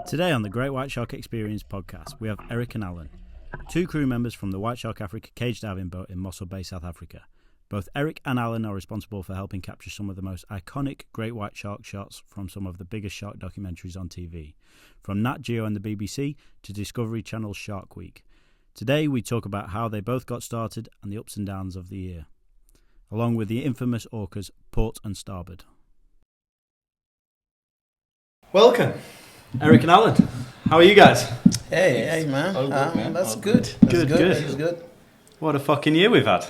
Today on the Great White Shark Experience podcast, we have Eric and Allan, two crew members from the White Shark Africa cage diving boat in Mossel Bay, South Africa. Both Eric and Allan are responsible for helping capture some of the most iconic great white shark shots from some of the biggest shark documentaries on TV, from Nat Geo and the BBC to Discovery Channel's Shark Week. Today we talk about how they both got started and the ups and downs of the year, along with the infamous Orcas Port and Starboard. Welcome, Eric and Allan. How are you guys? Hey man. Man. That's All good. Good. That's good. What a fucking year we've had.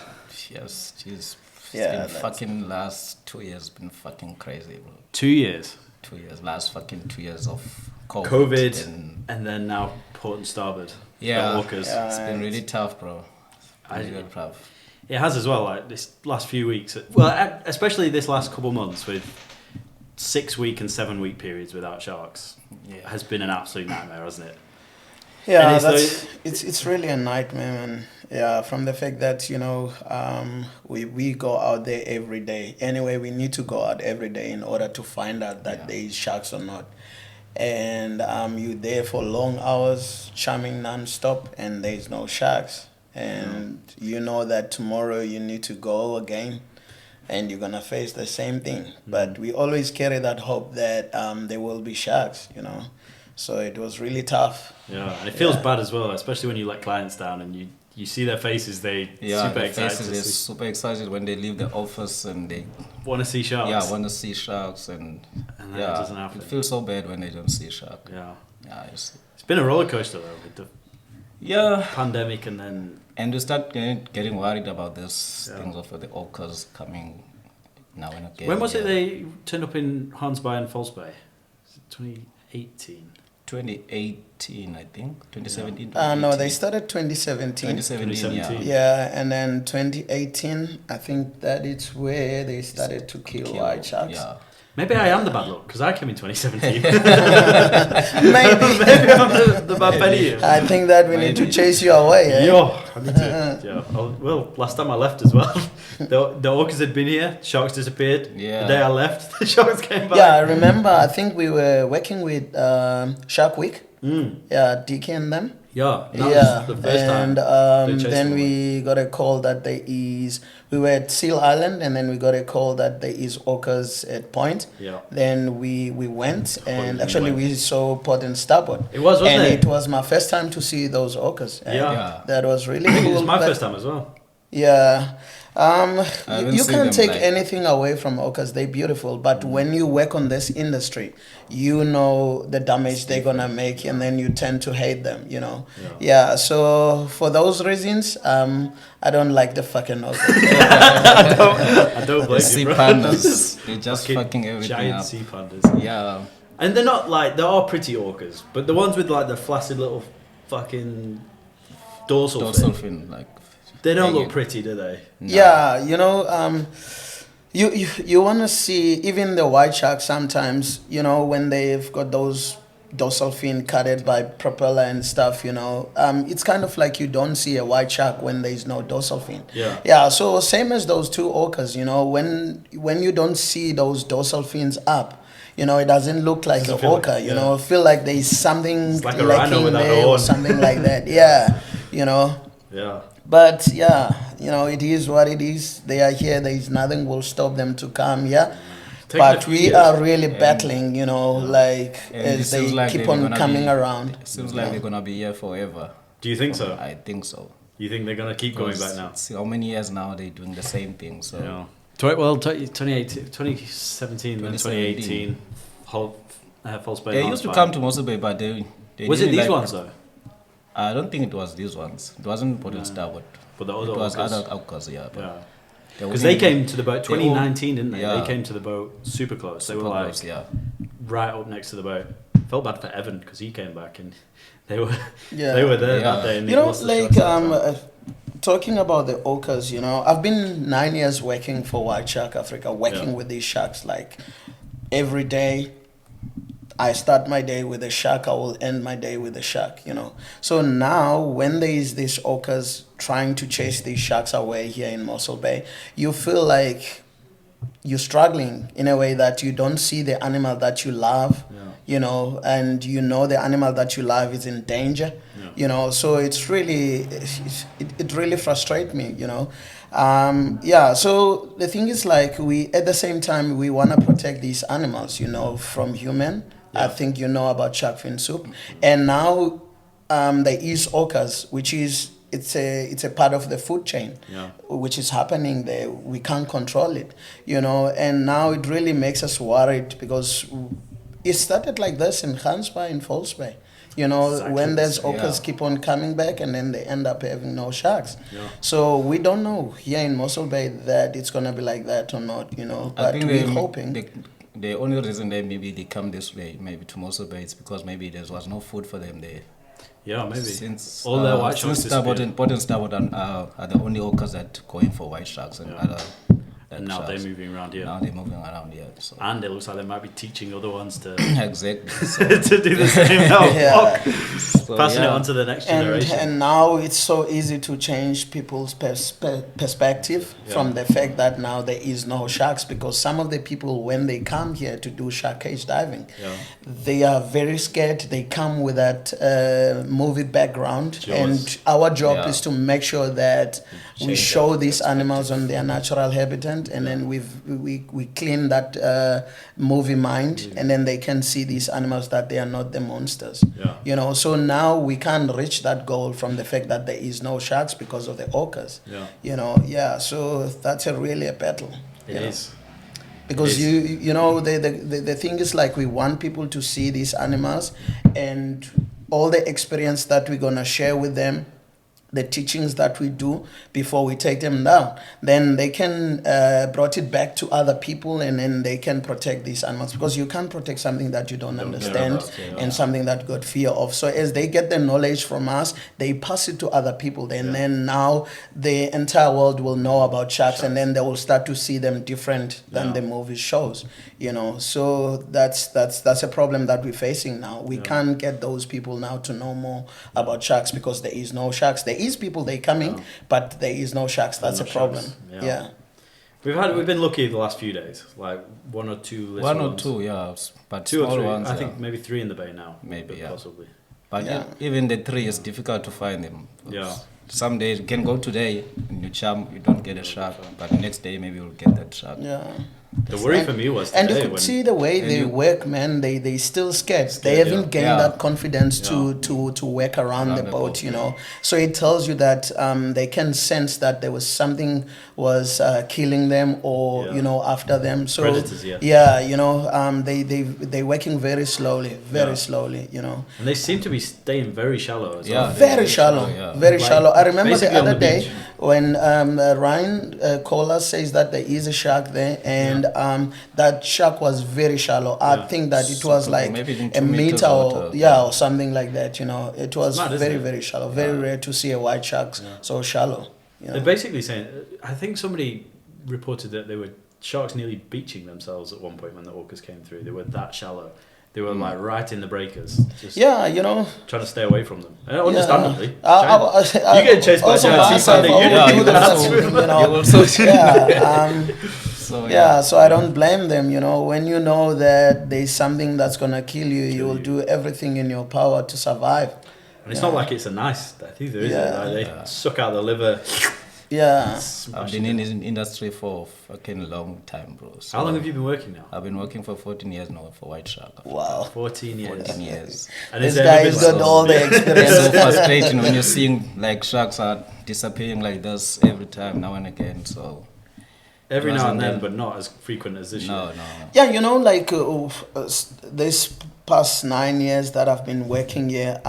Yes, jeez. Yeah, It's been fucking last 2 years been fucking crazy, bro. 2 years. 2 years. Last fucking 2 years of COVID and and then now Port and Starboard. yeah, The Orcas. Yeah. it's been really tough, bro. I- Really tough. It has as well, like this last few weeks. Well, especially this last couple months with 6 week and 7 week periods without sharks Yeah. has been an absolute nightmare, hasn't it? Yeah, And it's really a nightmare, man. Yeah, from the fact that we go out there every day. Anyway, we need to go out every day in order to find out that there is sharks or not. And you're there for long hours, chumming non-stop, and there is no sharks. And you know that tomorrow you need to go again, and you're gonna face the same thing. But we always carry that hope that there will be sharks, you know. So it was really tough. Yeah, and it feels Yeah. bad as well, especially when you let clients down and you see their faces. They Yeah, super the excited. faces, they're super excited when they leave the office and they Want to see sharks. want to see sharks and And then it doesn't happen. it feels so bad when they don't see a shark. Yeah, Yeah, it's, it's been a roller coaster though with the yeah. pandemic and then And we start getting worried about this Yeah. things of the orcas coming now and again. when was it yeah. they turned up in Hans Bay and False Bay? 2018. 2018, I think. 2017. No, they started 2017. 2017, yeah. 2017. Yeah, and then 2018, I think that is where they started to kill white sharks. Yeah. Maybe I am the bad luck because I came in 2017. Maybe. Maybe I'm the bad penny here. I think that we need to Maybe. chase you away. Eh? Yo, I need to. Yeah. Well, last time I left as well, the orcas had been here. Sharks disappeared. Yeah. The day I left, the sharks came back. Yeah, I remember. I think we were working with Shark Week. Yeah, DK and them. Yeah. That Yeah, was the first time. and they chased then me. we got a call that there is. We were at Seal Island, and then we got a call that there is orcas at Point. Yeah. Then we went, and you actually went. we saw Port and Starboard. It was, wasn't and it? it was my first time to see those orcas. and Yeah. that was really I think cool. it was my but- first time as well. Yeah. haven't You seen can't them, take like- anything away from orcas. They're beautiful. But when you work on this industry, you know the damage they're going to make, and then you tend to hate them, you know. Yeah. So for those reasons, I don't like the fucking orcas. I don't blame The you, sea bro. pandas, they just fucking everything giant up. sea pandas. Yeah. And they're not like, there are pretty orcas, but the ones with like the flaccid little fucking dorsal fin, Fin, like. they don't look hanging. pretty, do they? No. Yeah, you know, you want to see even the white sharks sometimes, you know, when they've got those dorsal fin cutted by propeller and stuff, you know, it's kind of like you don't see a white shark when there's no dorsal fin. Yeah. Yeah, so same as those two orcas, you know, when you don't see those dorsal fins up, you know, it doesn't look like Doesn't an feel orca, like- you yeah. know, feel like there's something It's like a rhino lacking without a there or horn. something like that. Yeah, you know. Yeah. But yeah, you know, it is what it is. They are here. There is nothing will stop them to come. Yeah, Taking a but few we years. are really battling. You know, like And it as they seems like keep they're on gonna coming be- around. It seems like they're gonna be here forever. Do you think so? I think so. You think they're going to keep going back now? See how many years now they're doing the same thing. So Yeah. 2017 and 2018, False Bay. they Hans used to Bay. come to Mossel Bay, but they Was it didn't these like- ones though? I don't think it was these ones. It wasn't Port and Starboard. But the It other was orcas. other orcas, yeah. But Yeah. they Because they wasn't- came to the boat they all- 2019, didn't they? yeah. They came to the boat super close. They were super like close, yeah. right up next to the boat. Felt bad for Evan because he came back and they were Yeah. they were there Yeah. that day. And You they know, lost the like shots that time. talking about the orcas. You know, I've been 9 years working for White Shark Africa, working Yeah. with these sharks like every day. I start my day with a shark, I will end my day with a shark, you know. So now when there is these orcas trying to chase these sharks away here in Mossel Bay, you feel like you're struggling in a way that you don't see the animal that you love, and the animal that you love is in danger, so it's really, it really frustrates me, so the thing is, like, we, at the same time, we want to protect these animals, from human. I think you know about shark fin soup. And now there is Orcas, which is, it's a part of the food chain, which is happening there. We can't control it, and now it really makes us worried, because it started like this in Gansbaai, in False Bay. Exactly. When there's orcas keep on coming back, and then they end up having no sharks. So we don't know here in Mossel Bay that it's going to be like that or not, but we're hoping. The only reason maybe they come this way, maybe to Mossel Bay, is because maybe there was no food for them there. Yeah, maybe. Since all their white sharks Starboard and Port and Starboard are the only orcas that go in for white sharks and other. And now they're moving around here. Now they're moving around here. So. And it looks like they might be teaching other ones to exactly to do the same now. Passing it on to the next generation. And now it's so easy to change people's perspective from the fact that now there is no sharks, because some of the people, when they come here to do shark cage diving, they are very scared. They come with that movie background, and our job is to make sure that we show these animals on their natural habitat. And then we clean that movie mind, and then they can see these animals that they are not the monsters. So now we can't reach that goal from the fact that there is no sharks because of the orcas. So that's really a battle. It is. Because the thing is, like, we want people to see these animals, and all the experience that we're gonna share with them, the teachings that we do before we take them down, then they can brought it back to other people, and then they can protect these animals, because you can't protect something that you don't understand and something that you got fear of. So as they get the knowledge from us, they pass it to other people, and then now the entire world will know about sharks, and then they will start to see them different than the movie shows. So that's a problem that we're facing now. We can't get those people now to know more about sharks, because there is no sharks. There is people, they coming, but there is no sharks. That's a problem. We've been lucky the last few days, like one or two, but two or three. Ones, I think maybe 3 in the bay now, possibly. But even the 3 is difficult to find them. Some days you can go today and you charm, you don't get a shark, but the next day maybe you'll get that shark. The worry for me was and you could see the way they work, man. They still scared. They haven't gained that confidence to work around the boat, So it tells you that they can sense that there was something was killing them, or after them. So predators, they're working very slowly, slowly, And they seem to be staying very shallow as well. Very shallow, very shallow. I remember the other day when Ryan Kohler says that there is a shark there, and that shark was very shallow. I think that it was like a meter or something like that. It was very shallow. Very rare to see a white shark so shallow. They're basically saying, I think somebody reported that there were sharks nearly beaching themselves at one point when the orcas came through. They were that shallow. They were like right in the breakers. Just trying to stay away from them. Understandably. You get chased by giant sea So I don't blame them. When you know that there's something that's gonna kill you, you will do everything in your power to survive. And it's not like it's a nice death either, is it? Like they suck out the liver. I've been in this industry for fucking long time, bro. So how long have you been working now? I've been working for 14 years now for white shark. Wow. 14 years. 14 years. And this guy has got all the experience. It's so frustrating when you're seeing like sharks are disappearing like this every time, now and again. So Every now and then, but not as frequent as this year. No. Yeah, you know, like this past 9 years that I've been working here,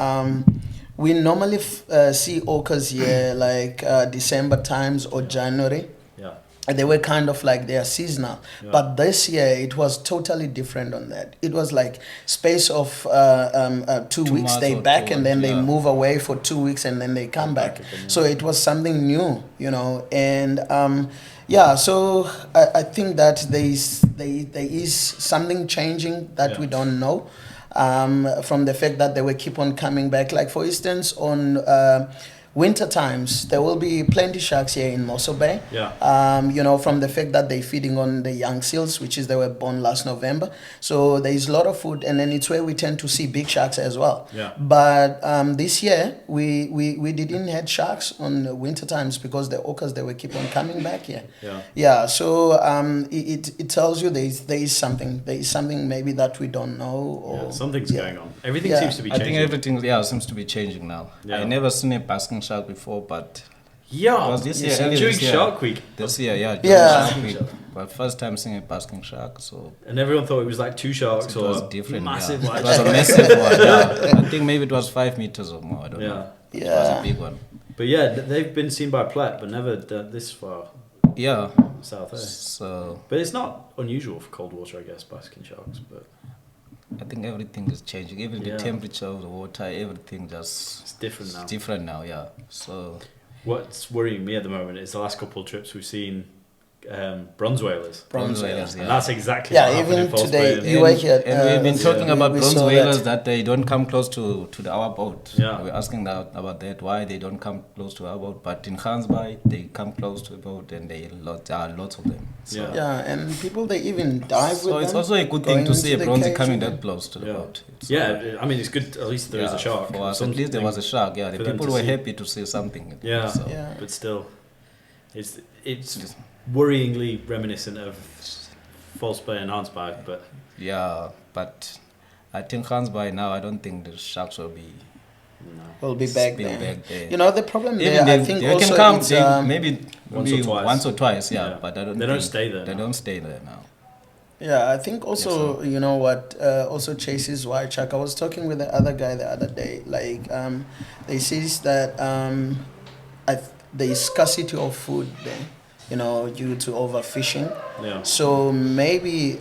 we normally see orcas here like December times or January. Yeah. They were kind of like they are seasonal. Yeah. But this year it was totally different on that. It was like space of 2 weeks they back and then they move away for 2 weeks and then they come back. Again, So it was something new, you know, and so I think that there is something changing that we don't know. From the fact that they will keep on coming back. Like for instance, on winter times, there will be plenty sharks here in Mossel Bay. Yeah. You know, from the fact that they're feeding on the young seals, which is they were born last November. So there is a lot of food, and then it's where we tend to see big sharks as well. Yeah. But this year, we didn't have sharks on the winter times because the orcas, they were keep on coming back here. Yeah. Yeah. So it tells you there is something maybe that we don't know, or Yeah, something's going on. Everything Yeah. seems to be I changing. think everything seems to be changing now. Yeah. I never seen a basking shark before, but Yeah. it was this year, Yeah. earlier During this year. Shark Week. This year, yeah. Yeah. Shark Week. But first time seeing a basking shark, so And everyone thought it was like 2 sharks it was or different. massive Yeah. white It was a shark. massive one. Yeah. I think maybe it was 5 meters or more. I don't know. Yeah. It was Yeah. a big one. But yeah, they've been seen by Platt, but never this far Yeah. south. So But it's not unusual for cold water, I guess, basking sharks. But I think everything is changing. Even Yeah. the temperature of the water, everything just it's different now. it's different now. Yeah. So What's worrying me at the moment is the last couple of trips we've seen bronze whales. bronze whales. whales, And that's exactly Yeah, what happened even in False today, Bay. you were here. And we've been talking about we bronze saw whalers that. that they don't come close to our boat. Yeah. We're asking about that, why they don't come close to our boat. But in Gansbaai, they come close to the boat, and there are lots of them. So, Yeah. Yeah, and people, they even dive with so them. it's also a good going thing to see a into the bronze cage coming with that close to the Yeah. boat. It's, Yeah, I mean, it's good. At least there is a shark. For us, Something- at least there was a shark. Yeah, the for them people to were see. happy to see something. Yeah. So, Yeah. But still, it's worryingly reminiscent of False Bay and Hansby, but yeah, but I think Gansbaai now, I don't think the sharks will be We'll be back still there. back there. You know, the problem Even there, I think they also can come, it's, maybe once or twice, yeah, Yeah. but I don't. They don't think- stay there They now. don't stay there now. yeah, I think also, you know what, also chases white shark. I was talking with the other guy the other day, like, they says that the scarcity of food there, you know, due to overfishing. yeah. So maybe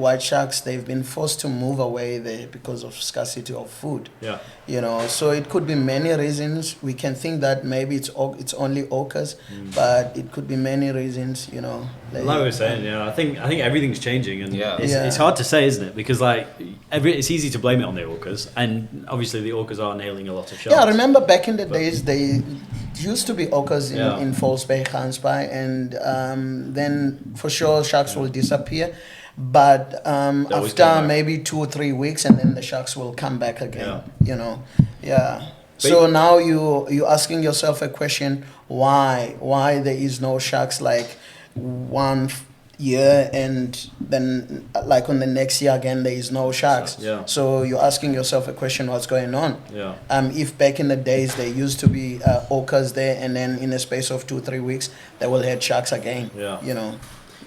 white sharks, they've been forced to move away there because of scarcity of food. Yeah. You know, so it could be many reasons. We can think that maybe it's only orcas, but it could be many reasons. You know, Like we were saying, yeah, I think everything's changing, and Yeah. it's, Yeah. it's hard to say, isn't it? Because like it's easy to blame it on the orcas, and obviously the orcas are nailing a lot of sharks. Yeah, I remember back in the days, they used to be orcas Yeah. in False Bay, Gansbaai, and then for sure sharks will disappear. But always after come back. maybe 2 or 3 weeks, and then the sharks will come back again. Yeah. You know, yeah. But So now you asking yourself a question: why there is no sharks like year, and then like on the next year again there is no sharks? Yeah. So you're asking yourself a question: what's going on? Yeah. If back in the days there used to be orcas there, and then in a space of 2-3 weeks they will have sharks again. Yeah. You know,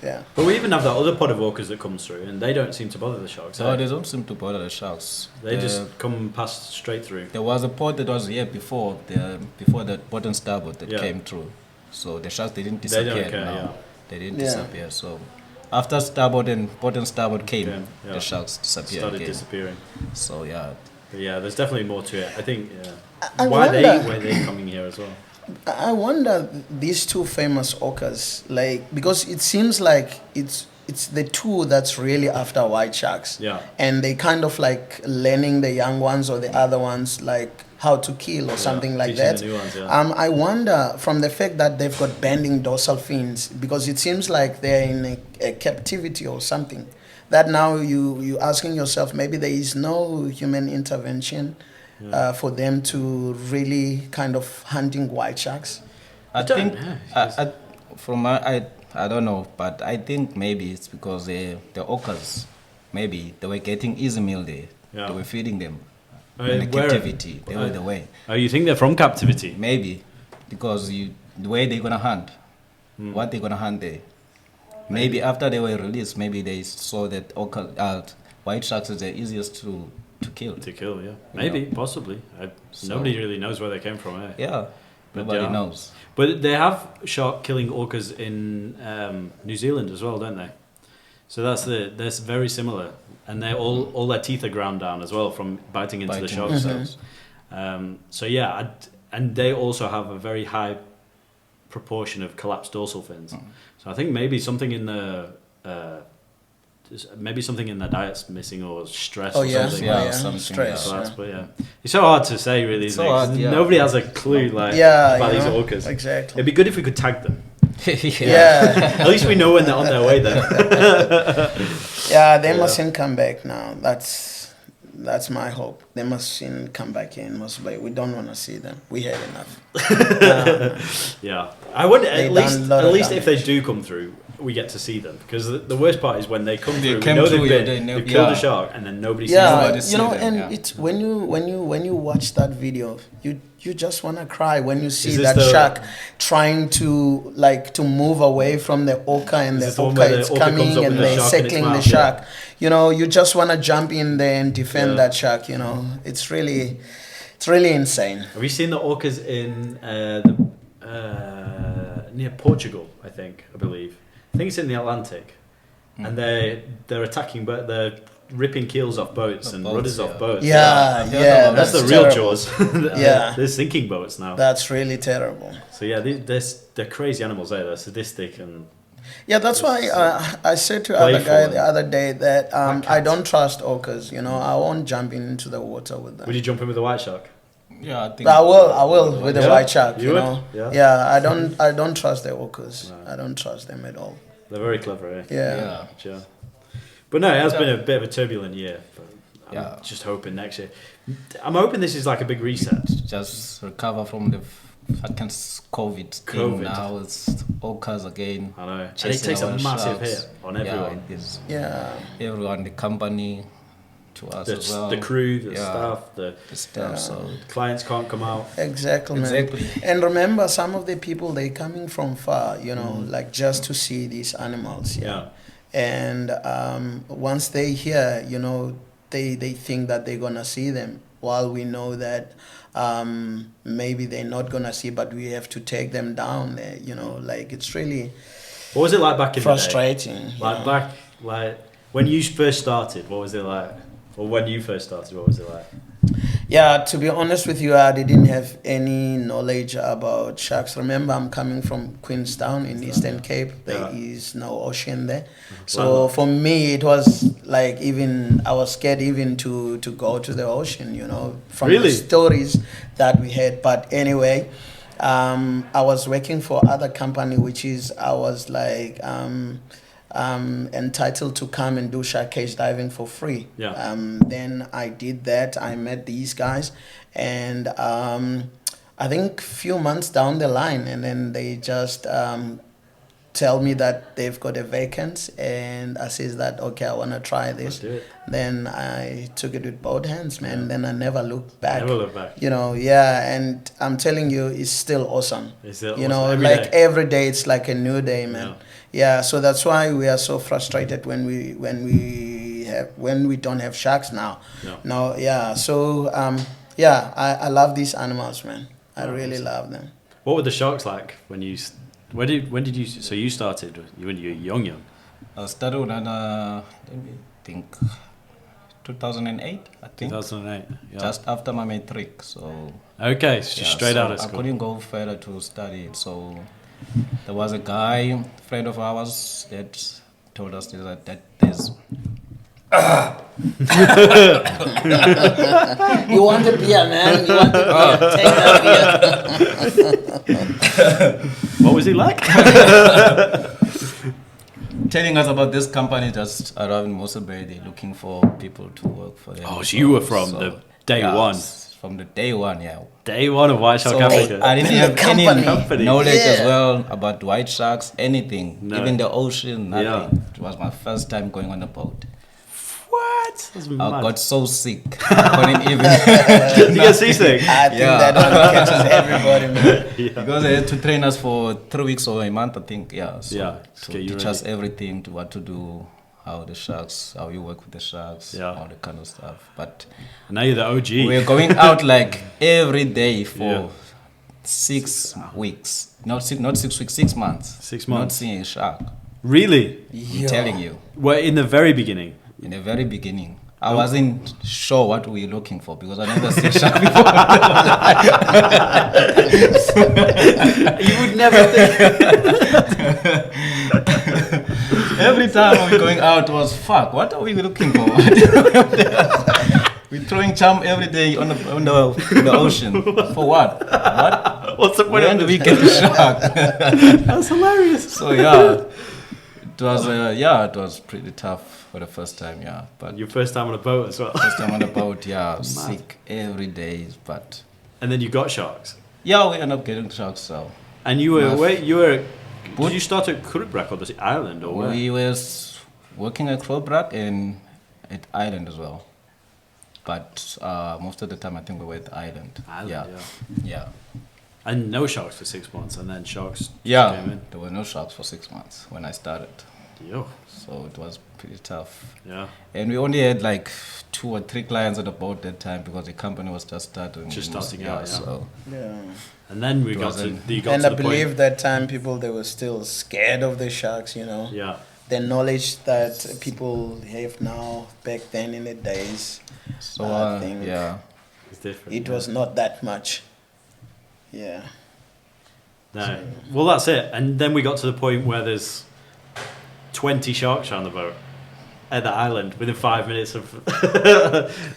yeah. But we even have that other pod of orcas that comes through, and they don't seem to bother the sharks. So eh? they don't seem to bother the sharks. They just come past straight through. There was a port that was here before the port and starboard that Yeah. came through. So the sharks, they didn't They disappear don't care, now. yeah. They didn't Yeah. disappear. So after starboard and port and starboard came, Yeah. the sharks disappeared Started again. disappearing. So yeah, But yeah, there's definitely more to it. I think. Yeah. I why wonder- they coming here as well? I wonder these two famous orcas, like, because it seems like it's the two that's really after white sharks. Yeah. And they kind of like learning the young ones or the other ones like how to kill or something like teaching that. the new ones, yeah. I wonder from the fact that they've got bending dorsal fins, because it seems like they're in a captivity or something. That now you asking yourself, maybe there is no human intervention for them to really kind of hunting white sharks. I don't think know. I don't know, but I think maybe it's because the orcas, maybe they were getting easy meal there. Yeah. They were feeding them Where- in the captivity. They were the way. Oh, you think they're from captivity? Maybe because the way they're gonna hunt, what they're gonna hunt there. Maybe after they were released, maybe they saw that white sharks is the easiest to kill. To kill, yeah. Maybe, possibly. Nobody really knows where they came from, eh? Yeah, But nobody yeah. knows. But they have shark killing orcas in New Zealand as well, don't they? So that's very similar, and they all their teeth are ground down as well from biting into the Biting shark themselves. cells. So yeah, and they also have a very high proportion of collapsed dorsal fins. So I think maybe something in the maybe something in their diet's missing or stress Oh or yeah, something. something, stress. So Yeah. that's, but yeah, it's so hard to say, really. Isn't it? 'Cause hard, yeah. Nobody has a clue about you these know, orcas. exactly. It'd be good if we could tag them. Yeah. At least we know when they're on their way then. Yeah, they Yeah. mustn't come back now. That's my hope. They mustn't come back here in Mossel Bay. We don't want to see them. We had enough. Yeah, I would They at done least lot of if they damage. do come through, we get to see them, because the worst part is when they come They through. came We know through, they've they know- killed a yeah. shark, and then nobody sees Yeah, them. Nobody you see know, them, and yeah. it's when you watch that video, you just wanna cry when you see this that the- shark trying to move away from the orca, and Is the this the one orca where the is orca comes coming up and with the they're shark in its circling the mouth? shark. You know, you just wanna jump in there and defend Yeah. that shark. You know, it's really insane. Have you seen the orcas in near Portugal? I believe it's in the Atlantic, and they're attacking, but they're ripping keels off boats and boats, rudders yeah. off boats. Yeah, Yeah, yeah, That's the that's real terrible. Jaws. Yeah. They're sinking boats now. That's really terrible. So yeah, they're crazy animals. They're sadistic and Yeah, that's why I said to Playful other guy and- the other day that Black I cats. don't trust orcas. You know, I won't jump into the water with them. would you jump in with a white shark? Yeah, I think. But I will with the Yeah? white shark. You You would? know, Yeah. I don't trust the orcas. No. I don't trust them at all. They're very clever, eh? Yeah. Yeah. Sure. But no, it has been a bit of a turbulent year. But I'm Yeah. just hoping next year. I'm hoping this is like a big reset. Just recover from the fucking COVID thing. COVID. Now it's orcas again. I know. And it Chasing takes a our massive sharks. hit on everyone. Yeah, it is. Yeah. Everyone, the company, to us as well. The crew, the Yeah. staff, the The staff, Yeah. so. clients can't come out. Exactly, man. Exactly. And remember, some of the people they coming from far. You know, like just to see these animals. Yeah. And once they hear, you know, they think that they're gonna see them, while we know that maybe they're not gonna see, but we have to take them down there. You know, like it's really What was it like back in frustrating. the day? you Like know. back, like when you first started, what was it like? Or when you first started, what was it like? Yeah, to be honest with you, I didn't have any knowledge about sharks. Remember, I'm coming from Queenstown in Eastern Cape. There is no ocean there. So for me, it was like I was scared even to go to the ocean, you know, from Really? the stories that we had. But anyway, I was working for other company, which is I was like entitled to come and do shark cage diving for free. Yeah. Then I did that. I met these guys, and I think few months down the line, and then they just tell me that they've got a vacancy, and I says that okay, I want to try this. Let's do it. Then I took it with both hands, man. Then I never looked back. Never look back. You know, yeah, and I'm telling you, it's still awesome. It's still you awesome. know, Every like day. every day, it's like a new day, man. Yeah, so that's why we are so frustrated when we don't have sharks now. No. No, yeah. So yeah, I love these animals, man. I really love them. What were the sharks like when you? When did you? So you started when you were young. I started on, let me think, 2008, I think. 2008. Yeah. Just after my matric, so. Okay, so just straight so out of I school. couldn't go further to study it, so there was a guy, friend of ours, that told us that there's. You want a beer, man? You want a beer? Take that beer. What was he like? Telling us about this company just around Mossel Bay. They're looking for people to work for them. Oh, so you were from the day one. From the day one, yeah. Day one of White Shark So Africa. I didn't In have the any company. knowledge as Yeah. well about white sharks, anything, No. even the ocean, nothing. Yeah. It was my first time going on a boat. What? That's mad. I got so sick. I couldn't even. Did you get seasick? I think Yeah. that one catches everybody, man. Because they had to train us for 3 weeks or a month, I think. Yeah. So Yeah, to To get you teach ready. us everything, to what to do, how you work with the sharks, Yeah. all the kind of stuff. But Now you're the OG. we're going out like every day for Yeah. 6 weeks. Not 6 weeks, 6 months. 6 Not months. seeing a shark. Really? I'm telling you. Well, in the very beginning. In the very beginning. I wasn't sure what we were looking for because I never seen shark before. You would never think. Every time we were going out was fuck. What are we looking for? We're throwing charm every day on the ocean for what? What? What's the point? When do we get the shark? That's hilarious. So yeah, it was pretty tough for the first time. Yeah, but Your first time on a boat as well. first time on the boat, yeah, I was sick every day. But And then you got sharks. yeah, we ended up getting sharks. So And you were did What? you start at Kurubrak or the island or where? we was working at Krobrak and at Island as well. But most of the time, I think we were at Island. Yeah. And no sharks for 6 months, and then sharks Yeah, came in. there were no sharks for 6 months when I started. Yo, So it was pretty tough. yeah. And we only had like 2 or 3 clients on the boat that time because the company was just starting. Just starting out, yeah. So Yeah. And then we It got to wasn't- you got And to I the believe point. that time people they were still scared of the sharks, you know. Yeah, The knowledge that people have now back then in the days, so I think yeah. it's different. it was not that much. Yeah. No. Well, that's it. And then we got to the point where there's 20 sharks on the boat at the island within 5 minutes of.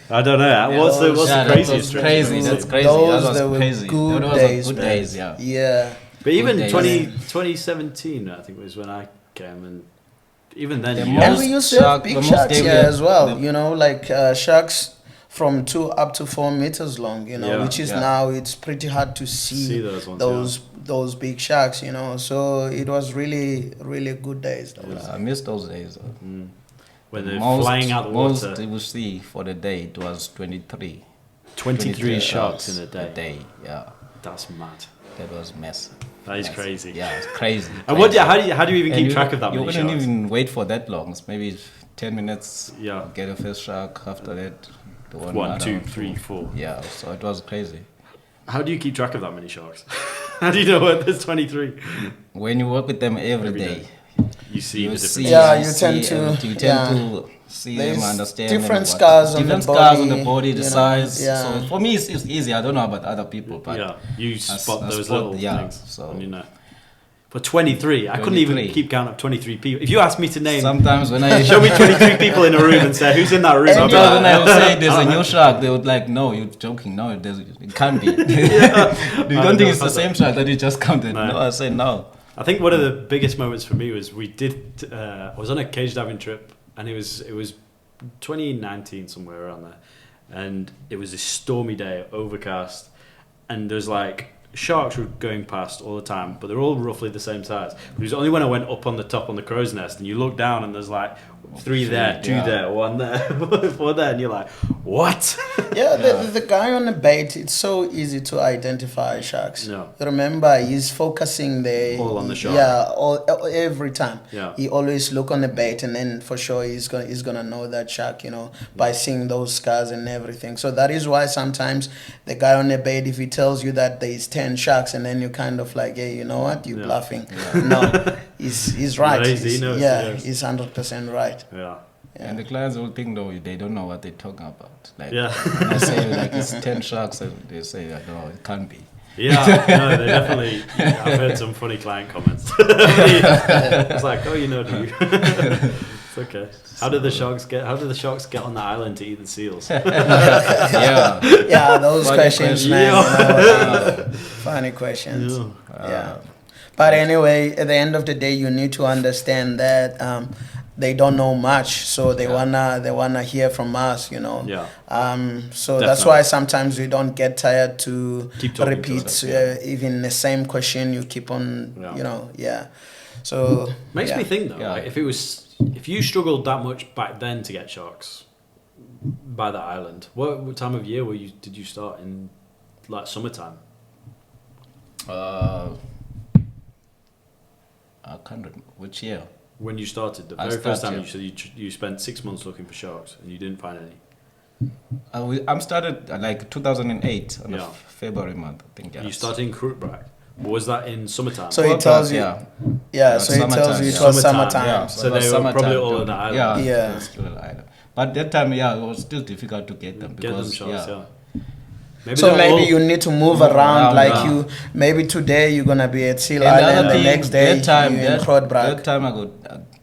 I don't know. What's the Yeah, that craziest? was trip crazy. you've That's seen? crazy. Those That was that were crazy. good That was days, good man. days. Yeah. Yeah. But even Good days. 2017, I think was when I came, and even then, The you most And we used to have shark- big the most sharks they here were- as well, the- you know, like sharks from 2 up to 4 meters long, you know, Yeah, which is yeah. now it's pretty hard to see, see those ones. those big sharks, you know. So it was really, really good days. Those. I missed those days. When they're flying out the most water. you will see for the day it was 23. 23 sharks in a day. Yeah, That's mad. that was massive. That is Massive. crazy. Yeah, it's crazy. And crazy. how do you even And keep you- track of that You many wouldn't sharks? even wait for that long. It's maybe 10 minutes. Yeah. Get a first shark. After that, the one. 1, another 2, one, 3, 4. Yeah, so it was crazy. How do you keep track of that many sharks? How do you know when there's 23? When you work with them every day, You see you the see, difference. Yeah, you see tend to- everything. You tend yeah. to see them, There's understand different them, scars on different the scars on body, the body, the you know, size. yeah. So for me, it's easy. I don't know about other people, but Yeah, you spot those spot- little yeah, things. so- And you know. For 23, I couldn't even 23. keep count of 23 people. If you asked me to name, sometimes when I show me 23 people in a room and say, who's in that room? I'll be sometimes when I like, would say there's a new shark, they would like, no, you're joking. No, it can't be. You don't think it's the same shark that you just counted? No. No, I say no. I think one of the biggest moments for me was I was on a cage diving trip, and it was 2019, somewhere around there, and it was this stormy day, overcast, and there's like sharks were going past all the time, but they're all roughly the same size. It was only when I went up on the top on the crow's nest, and you look down, and there's like 3 there, 2 Yeah. there, 1 there, 4 there, and you're like, what? Yeah, the guy on the bait, it's so easy to identify sharks. No. Remember, he's focusing there. All on the shark. Yeah, every time. Yeah. He always look on the bait, and then for sure he's gonna know that shark, you know, by seeing those scars and everything. So that is why sometimes the guy on the bait, if he tells you that there's 10 sharks, and then you kind of like, hey, you know what, you're Yeah. bluffing. No, he's right. He knows, yeah, he knows. he's 100% right. Yeah. And the clients will think though they don't know what they're talking about. Like Yeah. when I say like it's 10 sharks, they say like, no, it can't be. Yeah, no, they definitely. I've heard some funny client comments. It's like, oh, you know, do you? It's okay. How did the sharks get on the island to eat the seals? Yeah. Yeah, those Funny questions, question. man. Yeah. You know, funny questions. Yeah. Yeah. But anyway, at the end of the day, you need to understand that they don't know much, so they wanna hear from us, you know. Yeah. So that's Definitely. why sometimes we don't get tired to Keep talking to repeat us, yeah. even the same question. You keep on, Yeah. you know, yeah. So Makes yeah. me think though, Yeah. like if you struggled that much back then to get sharks by the island, what time of year did you start in, like summertime? I can't remember which year. When you started, the I very first time started- you said you spent 6 months looking for sharks and you didn't find any. I'm started like 2008 on Yeah. February month, I think. Yeah. You started in Krutbrag. Was that in summertime? So he tells you, yeah. yeah. So he tells you it was Summertime, summertime. Yeah, So it was they were probably summertime all on during- the island. Yeah, Yeah. it was still an island. But that time, it was still difficult to get them. Get them Because, shots, yeah. So maybe all- you need to move around, like yeah. you. Maybe today you're gonna be at Seal And the Island, other the thing, next day that time, you're in that Grootbrak. time I got,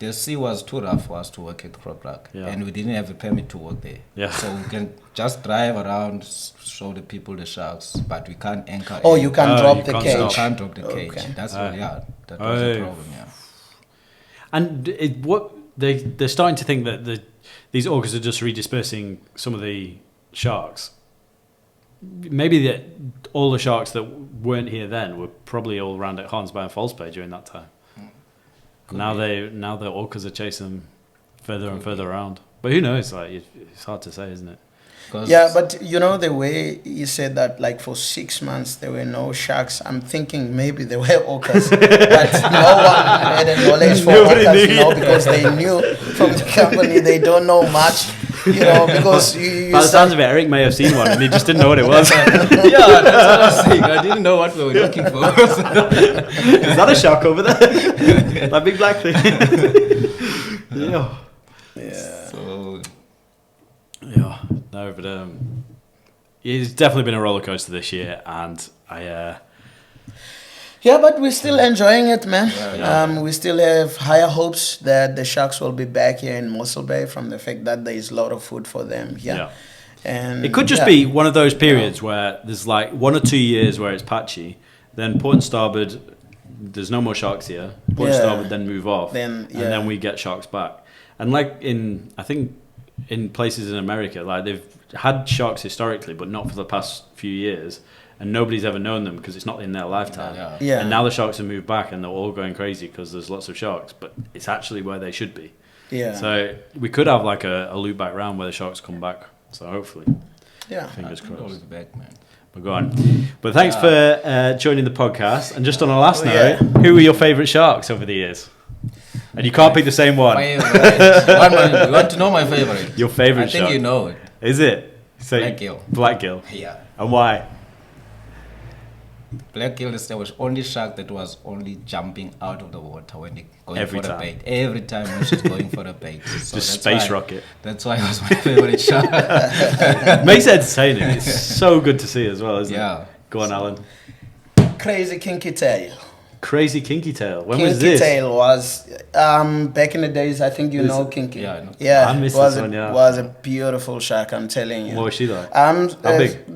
the sea was too rough for us to work at Grootbrak. Yeah. And we didn't have a permit to work there. Yeah. So we can just drive around, show the people the sharks, but we can't anchor. Oh, in. you can Oh, drop you the can't You cage. can't drop the cage. Okay. That's Aye. that was Aye. the problem, yeah. And they're starting to think that these orcas are just redispersing some of the sharks. Maybe that all the sharks that weren't here then were probably all around at Hornsby and False Bay during that time. Now the orcas are chasing them further and further around. But who knows? Like it's hard to say, isn't it? 'Cause- Yeah, but you know the way you said that, like for 6 months there were no sharks. I'm thinking maybe there were orcas, but no one had a knowledge for Nobody orcas, knew. because they knew from the company they don't know much, because you By the said- sounds of it, Eric may have seen one and he just didn't know what it was. yeah, that's what I was saying. I didn't know what we were looking for. Is that a shark over there? That big black thing. Yeah. yeah. So, Yeah, no, but it's definitely been a roller coaster this year, and Yeah, but we're still enjoying it, man. Yeah. We still have higher hopes that the sharks will be back here in Mossel Bay from the fact that there is a lot of food for them here. yeah. And It could just yeah. be one of those periods where there's like 1 or 2 years where it's patchy, then Port and Starboard, there's no more sharks here. Port and Yeah. Starboard then move off, Then, and then we get sharks back. And like I think in places in America, like they've had sharks historically, but not for the past few years, and nobody's ever known them because it's not in their lifetime. Yeah. Yeah. And now the sharks have moved back, and they're all going crazy because there's lots of sharks, but it's actually where they should be. Yeah. So we could have like a loop back round where the sharks come back. So hopefully, yeah. fingers I think I'll crossed. be back, man. But go on. But thanks for joining the podcast. And just on a last Oh, note, yeah. who were your favourite sharks over the years? And you can't pick the same one. You want to know my favorite? Your favourite I think shark. you know it. Is it? So Blackgill. Blackgill. Yeah. And why? Blackgill is the only shark that was only jumping out of the water when they going Every for time. a bait. Every time when she's going for a bait. So Just that's space why- rocket. That's why it was my favorite shark. Makes it entertaining. It's so good to see as well, isn't Yeah. it? Go on, Alan. Crazy kinky tail. Crazy kinky tail. When was Kinky this? tail was back in the days. I think you This- know kinky. Yeah, I know. Yeah, I missed was this a, one, yeah. was a beautiful shark. I'm telling you. What was she like? How big?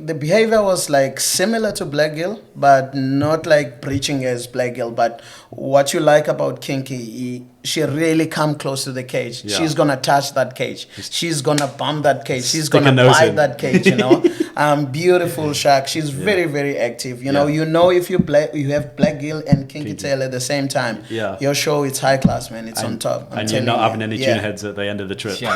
The behavior was like similar to blackgill, but not like breaching as blackgill. But what you like about kinky, she really come close to the cage. Yeah. She's gonna touch that cage. She's gonna bump that cage. She's Stick a gonna nose bite in. that cage. Beautiful shark. She's very very active. You know if you have blackgill and kinky tail at the same time. Yeah. Your show it's high class, man. It's on top. I'm And you're telling not you. having any Yeah. tuna heads at the end of the trip. Yeah.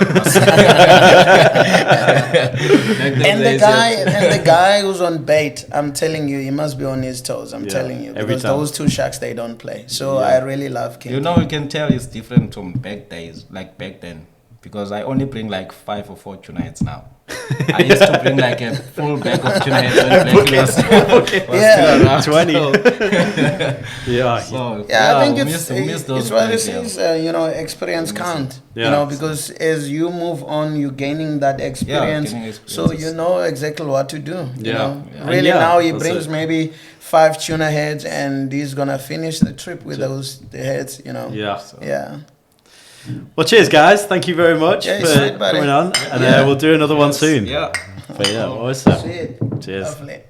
And the guy who's on bait, I'm telling you, he must be on his toes. I'm Yeah, telling you, every because time. those two sharks they don't play. So Yeah. I really love King. You know, you can tell it's different from back days, like back then. Because I only bring like 5 or 4 tuna heads now. I used to bring like a full bag of tuna heads when Black was still around. 20. So, Yeah. so, I think we it's miss those it's what it days, is. yeah. Experience count. Yeah. Because as you move on, you're gaining that experience. gaining So experiences. you know exactly what to do. You Yeah. know, Yeah. really And now he that's brings it. maybe 5 tuna heads, and he's gonna finish the trip with the heads. You know. Yeah. Yeah. Well, cheers, guys. Thank you very much Yeah, for sweet, buddy. coming on. And Yeah. we'll do another one soon. Yeah. But yeah, awesome. Sweet. Cheers. Lovely.